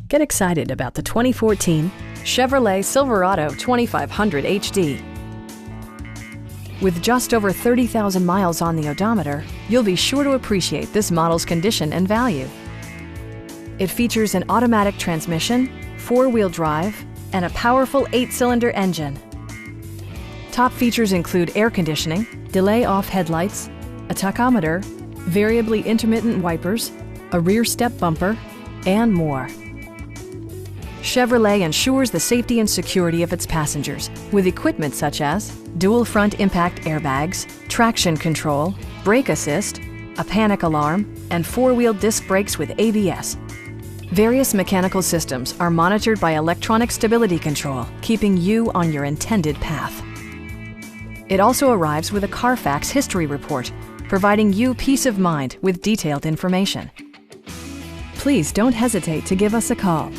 Get excited about the 2014 Chevrolet Silverado 2500 HD. With just over 30,000 miles on the odometer, you'll be sure to appreciate this model's condition and value. It features an automatic transmission, four-wheel drive, and a powerful 8-cylinder engine. Top features include air conditioning, delay-off headlights, a tachometer, variably intermittent wipers, a rear step bumper, and more. Chevrolet ensures the safety and security of its passengers with equipment such as dual front impact airbags, traction control, brake assist, a panic alarm, and four-wheel disc brakes with ABS. Various mechanical systems are monitored by electronic stability control, keeping you on your intended path. It also arrives with a Carfax history report, providing you peace of mind with detailed information. Please don't hesitate to give us a call.